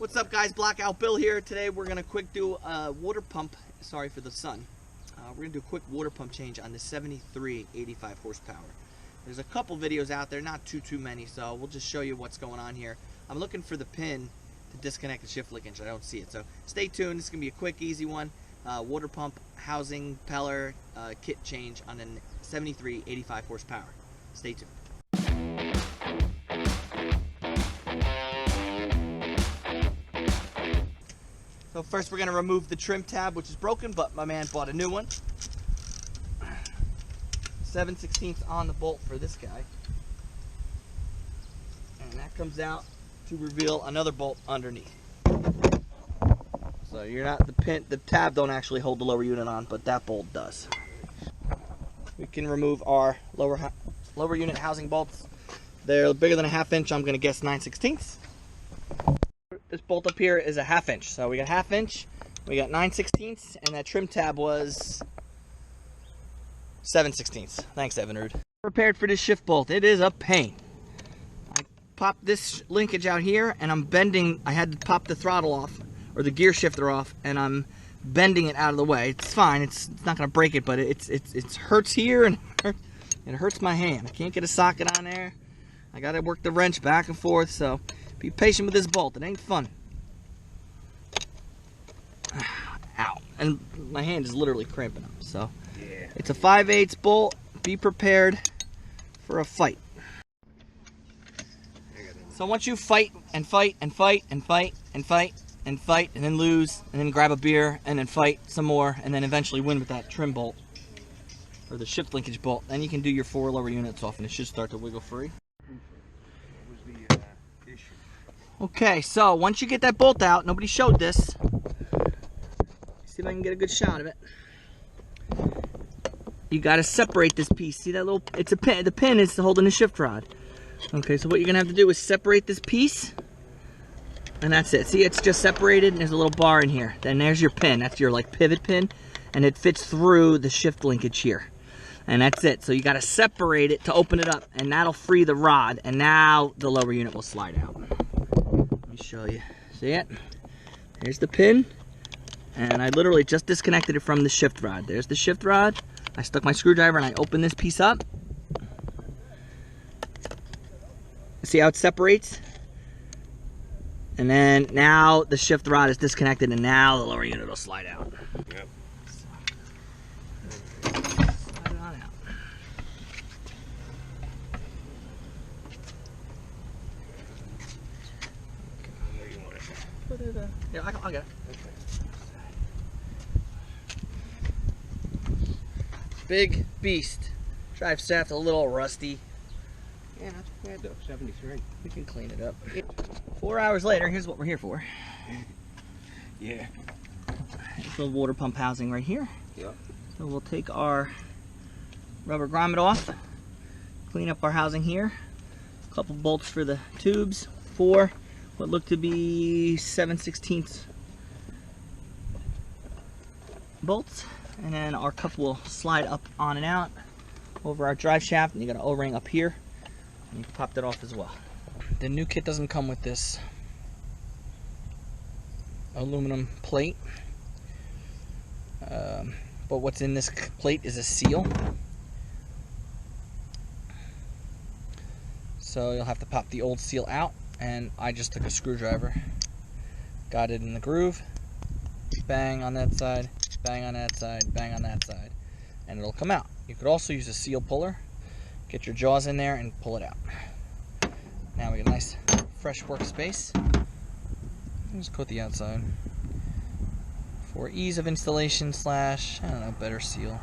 What's up, guys? Blackout Bill here. Today we're gonna quick do a water pump. Sorry for the sun. We're gonna do a quick water pump change on the 73 85 horsepower. There's a couple videos out there, not too many, so we'll just show you what's going on here. I'm looking for the pin to disconnect the shift linkage. I don't see it, so stay tuned. This is gonna be a quick, easy one. Water pump housing peller kit change on a 73 85 horsepower. Stay tuned. So first we're going to remove the trim tab, which is broken, but my man bought a new one. 7/16 on the bolt for this guy. And that comes out to reveal another bolt underneath. So you're not, the tab don't actually hold the lower unit on, but that bolt does. We can remove our lower unit housing bolts. They're bigger than a 1/2 inch. I'm going to guess 9/16. This bolt up here is a 1/2 inch. So we got 1/2 inch, we got 9/16, and that trim tab was 7/16. Thanks, Evan Rude. Prepared for this shift bolt. It is a pain. I popped this linkage out here, and I'm bending. I had to pop the throttle off, or the gear shifter off, and I'm bending it out of the way. It's fine. It's not going to break it, but it hurts here, and it hurts my hand. I can't get a socket on there. I got to work the wrench back and forth, so be patient with this bolt. It ain't fun. Ow. And my hand is literally cramping up. So yeah. It's a 5/8 bolt. Be prepared for a fight. So once you fight and fight and fight and fight and fight and fight and then lose and then grab a beer and then fight some more and then eventually win with that trim bolt or the shift linkage bolt, then you can do your 4 lower units off and it should start to wiggle free. Okay, so once you get that bolt out, nobody showed this. See if I can get a good shot of it. You got to separate this piece. See that little? It's a pin. The pin is holding the shift rod. Okay, so what you're gonna have to do is separate this piece, and that's it. See, it's just separated, and there's a little bar in here. Then there's your pin. That's your like pivot pin, and it fits through the shift linkage here. And that's it. So you got to separate it to open it up, and that'll free the rod. And now the lower unit will slide out. Let me show you. See it? Here's the pin, and I literally just disconnected it from the shift rod. There's the shift rod. I stuck my screwdriver and I opened this piece up. See how it separates? And then now the shift rod is disconnected, and now the lower unit will slide out. Yep. Slide it on out. Put it, yeah, I'll get it. Okay. Big beast. Drive shaft a little rusty. Yeah, not too bad though. 73. We can clean it up. 4 hours later, here's what we're here for. Yeah. It's a water pump housing right here. Yep. So we'll take our rubber grommet off, clean up our housing here. A couple bolts for the tubes. 4 what look to be 7/16 bolts. And then our cup will slide up on and out over our drive shaft, and you got an O-ring up here, and you popped it off as well. The new kit doesn't come with this aluminum plate, but what's in this plate is a seal. So you'll have to pop the old seal out, and I just took a screwdriver, got it in the groove, bang on that side, bang on that side, bang on that side, and it'll come out. You could also use a seal puller. Get your jaws in there and pull it out. Now we get a nice fresh workspace. Just coat the outside for ease of installation / I don't know, better seal.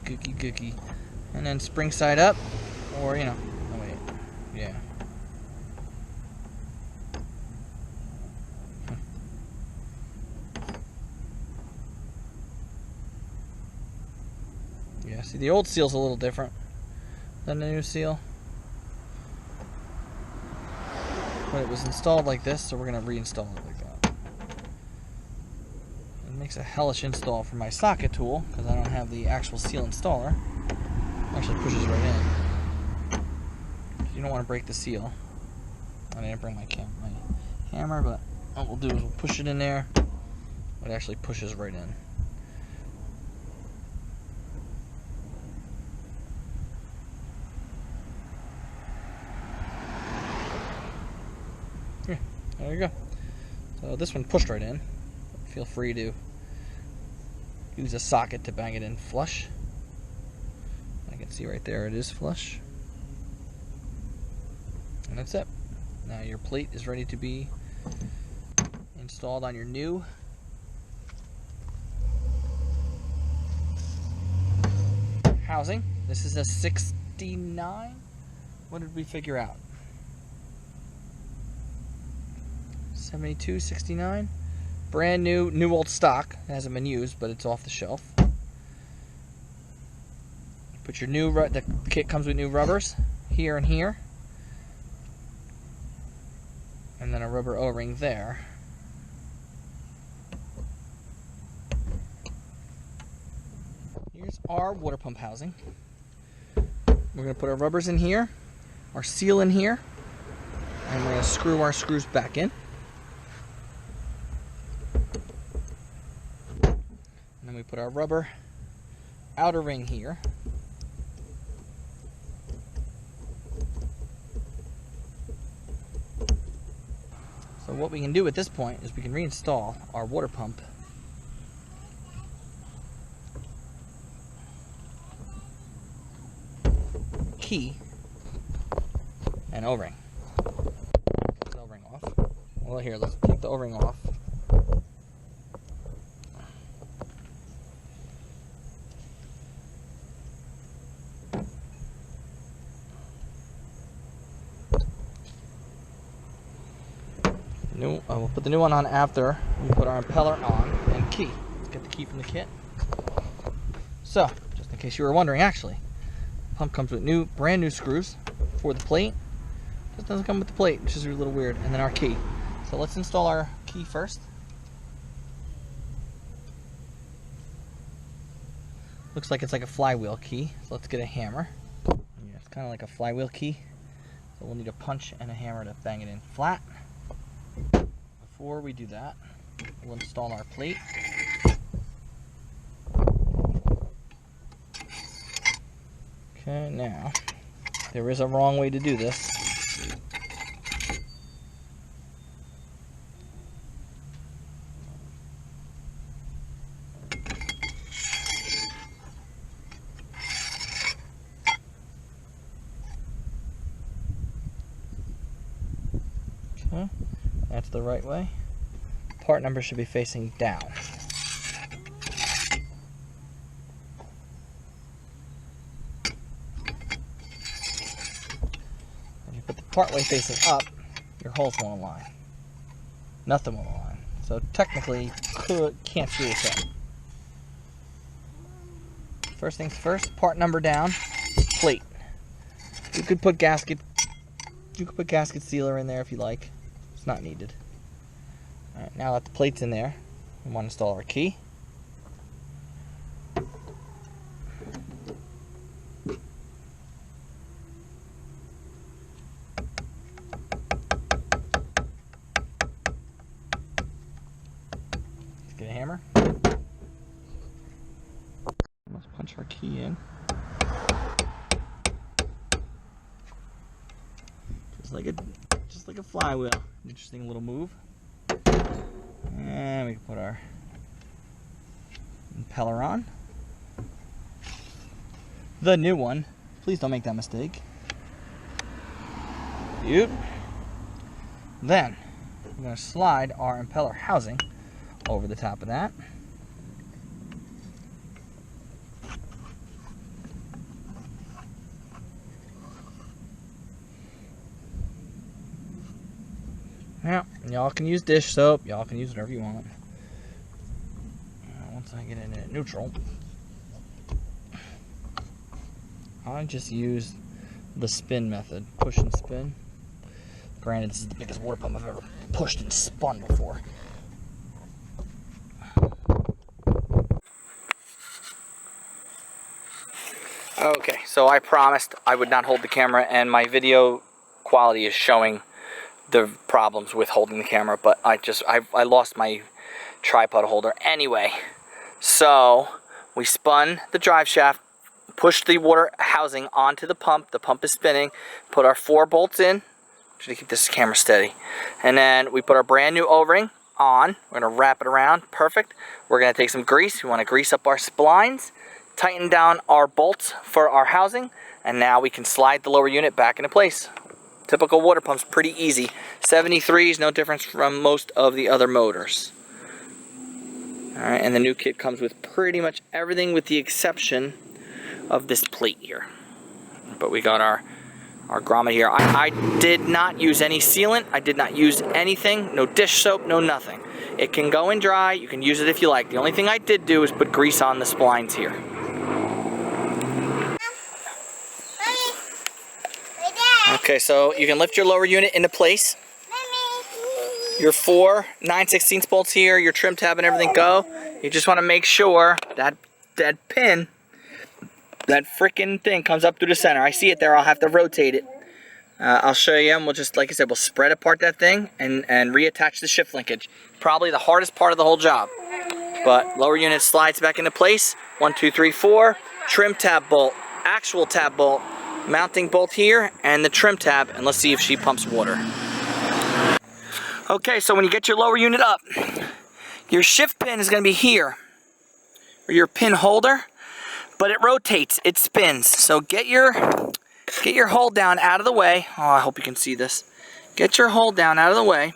Cookie. And then spring side up, or oh wait, yeah. Yeah, see, the old seal's a little different than the new seal. But it was installed like this, so we're going to reinstall it like that. It makes a hellish install for my socket tool, because I don't have the actual seal installer. It actually pushes right in. You don't want to break the seal. I didn't bring my hammer, but what we'll do is we'll push it in there. It actually pushes right in. Yeah, there you go. So this one pushed right in. Feel free to use a socket to bang it in flush. I can see right there it is flush. And that's it. Now your plate is ready to be installed on your new housing. This is a 69. What did we figure out? 72, 69. Brand new old stock. It hasn't been used, but it's off the shelf. Put your the kit comes with new rubbers here and here. And then a rubber O-ring there. Here's our water pump housing. We're going to put our rubbers in here, our seal in here, and we're going to screw our screws back in. And then we put our rubber outer ring here. So what we can do at this point is we can reinstall our water pump key and O-ring. Take the O-ring off. Well, here, let's take the O-ring off. We'll put the new one on after we put our impeller on and key. Let's get the key from the kit. So, just in case you were wondering, actually, the pump comes with brand new screws for the plate. Just doesn't come with the plate, which is a little weird. And then our key. So let's install our key first. Looks like it's like a flywheel key. So let's get a hammer. Yeah, it's kind of like a flywheel key. So we'll need a punch and a hammer to bang it in flat. Before we do that, we'll install our plate. Okay, now, there is a wrong way to do this. Okay, that's the right way. Part number should be facing down. If you put the part way facing up, your holes won't align. Nothing will align. So technically, can't screw this up. First things first, part number down, plate. You could put gasket sealer in there if you like. It's not needed. Alright, now that the plate's in there, we want to install our key. Let's get a hammer. Let's punch our key in. Just like a flywheel. Interesting little move. And we can put our impeller on. The new one. Please don't make that mistake. Yep. Then we're going to slide our impeller housing over the top of that. Yeah, y'all can use dish soap. Y'all can use whatever you want. Once I get it in neutral, I just use the spin method. Push and spin. Granted, this is the biggest water pump I've ever pushed and spun before. Okay, so I promised I would not hold the camera, and my video quality is showing the problems with holding the camera, but I lost my tripod holder anyway. So we spun the drive shaft, pushed the water housing onto the pump is spinning, put our 4 bolts in, to keep this camera steady, and then we put our brand new O-ring on. We're going to wrap it around, perfect. We're going to take some grease, we want to grease up our splines, tighten down our bolts for our housing, and now we can slide the lower unit back into place. Typical water pump's pretty easy. 73 is no difference from most of the other motors. Alright, and the new kit comes with pretty much everything with the exception of this plate here. But we got our grommet here. I did not use any sealant. I did not use anything. No dish soap, no nothing. It can go in dry. You can use it if you like. The only thing I did do is put grease on the splines here. Okay, so you can lift your lower unit into place. Your 4 9/16 bolts here, your trim tab and everything go. You just want to make sure that pin, that freaking thing comes up through the center. I see it there, I'll have to rotate it. I'll show you, and we'll just, like I said, we'll spread apart that thing and reattach the shift linkage. Probably the hardest part of the whole job. But lower unit slides back into place. 1, 2, 3, 4. Trim tab bolt, actual tab bolt, mounting bolt here, and the trim tab, and let's see if she pumps water. Okay, so when you get your lower unit up, your shift pin is going to be here, or your pin holder, but it rotates, it spins. So get your hold down out of the way. Oh, I hope you can see this. Get your hold down out of the way,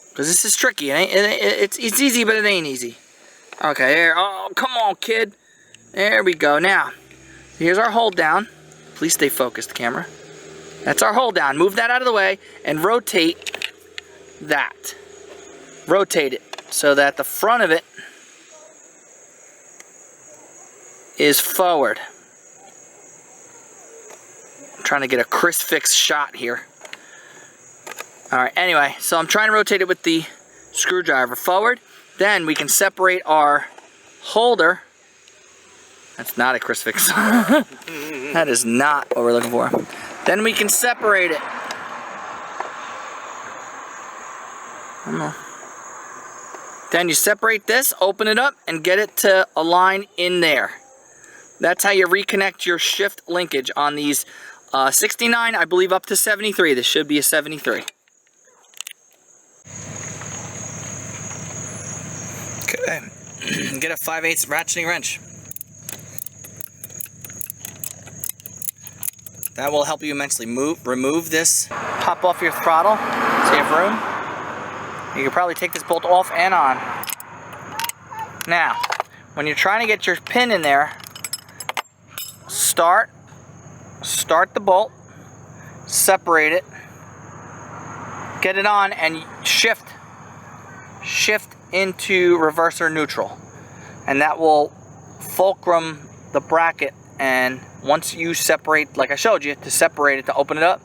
because this is tricky. It's easy, but it ain't easy. Okay, there. Oh, come on, kid. There we go. Now, here's our hold down. Please stay focused, camera. That's our hold down. Move that out of the way and rotate that. Rotate it so that the front of it is forward. I'm trying to get a crisp fix shot here. Alright, anyway, so I'm trying to rotate it with the screwdriver forward. Then we can separate our holder. That's not a crisp fix. That is not what we're looking for. Then we can separate it. Then you separate this, open it up, and get it to align in there. That's how you reconnect your shift linkage on these 69, I believe up to 73. This should be a 73. Okay. Get a 5/8 ratcheting wrench. That will help you immensely. Remove this. Pop off your throttle so you have room. You can probably take this bolt off and on. Now, when you're trying to get your pin in there, start the bolt, separate it, get it on, and shift into reverse or neutral. And that will fulcrum the bracket, and once you separate, like I showed you, to separate it, to open it up,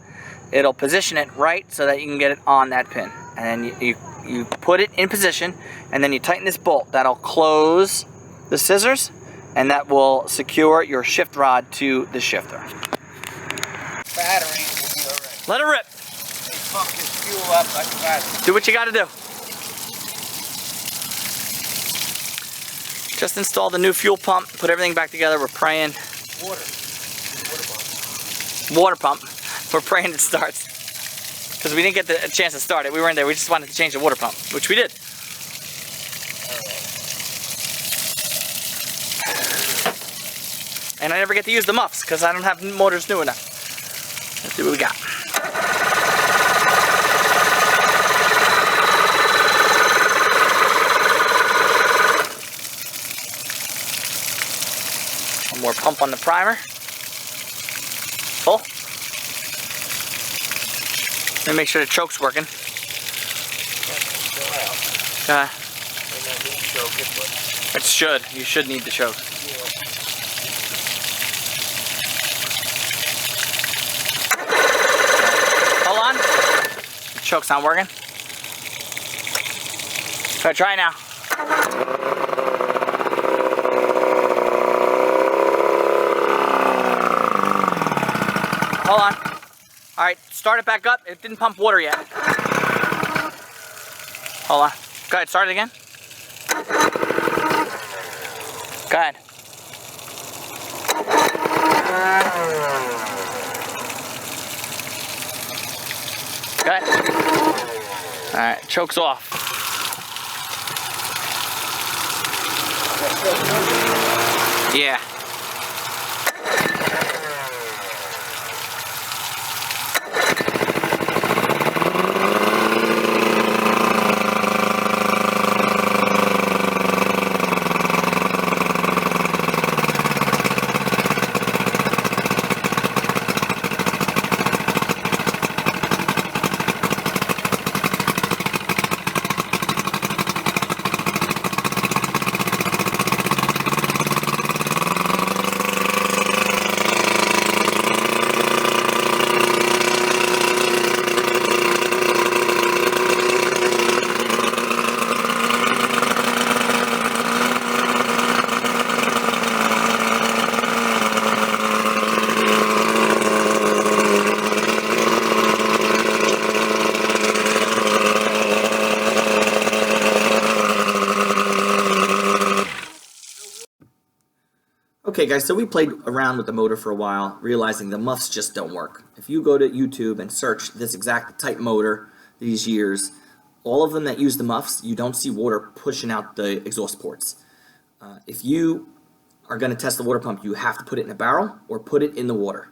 it'll position it right so that you can get it on that pin. And then you put it in position, and then you tighten this bolt. That'll close the scissors, and that will secure your shift rod to the shifter. Battery will be alright. Let it rip. They pump this fuel up like a battery. Do what you gotta do. Just installed the new fuel pump, put everything back together. We're praying. Water pump. We're praying it starts. Because we didn't get the chance to start it. We were in there, we just wanted to change the water pump, which we did. And I never get to use the muffs because I don't have motors new enough. Let's see what we got. One more pump on the primer. Full. Let me make sure the choke's working. It should. You should need the choke. Hold on. The choke's not working. Gotta try now. Hold on. Alright, start it back up. It didn't pump water yet. Hold on. Go ahead, start it again. Go ahead. Go ahead. Alright, chokes off. Yeah. Okay guys, so we played around with the motor for a while, realizing the muffs just don't work. If you go to YouTube and search this exact type motor these years, all of them that use the muffs, you don't see water pushing out the exhaust ports. If you are going to test the water pump, you have to put it in a barrel or put it in the water.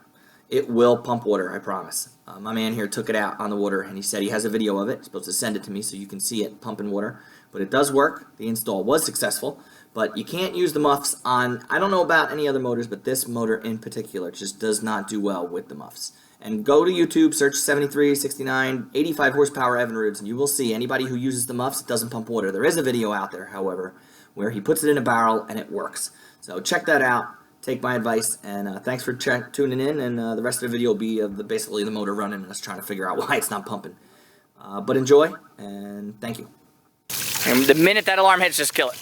It will pump water, I promise. My man here took it out on the water and he said he has a video of it. He's supposed to send it to me so you can see it pumping water. But it does work. The install was successful. But you can't use the muffs on, I don't know about any other motors, but this motor in particular just does not do well with the muffs. And go to YouTube, search 73, 69, 85 horsepower Evinrudes, and you will see anybody who uses the muffs, it doesn't pump water. There is a video out there, however, where he puts it in a barrel and it works. So check that out. Take my advice, and thanks for tuning in, and the rest of the video will be of basically the motor running and us trying to figure out why it's not pumping. But enjoy, and thank you. And the minute that alarm hits, just kill it.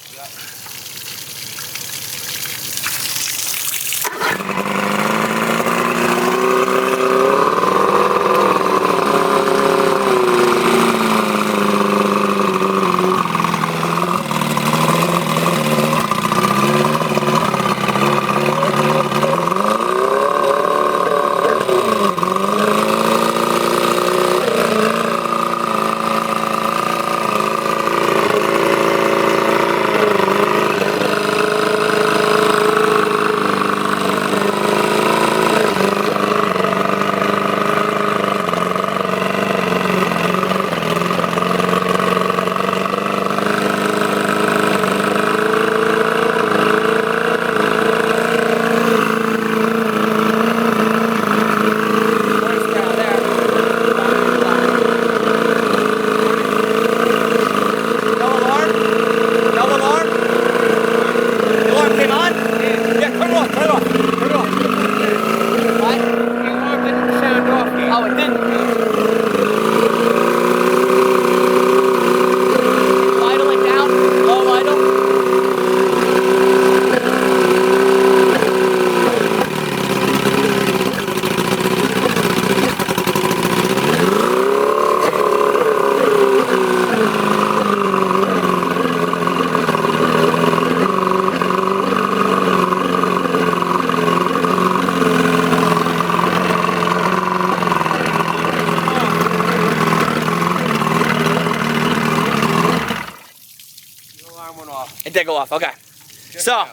It did go off, okay. So,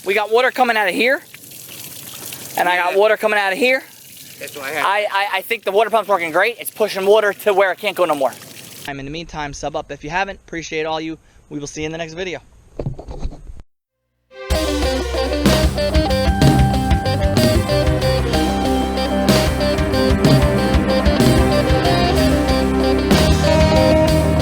we got water coming out of here, and I got water coming out of here. That's what I had. I think the water pump's working great. It's pushing water to where it can't go no more. In the meantime, sub up if you haven't. Appreciate all you. We will see you in the next video.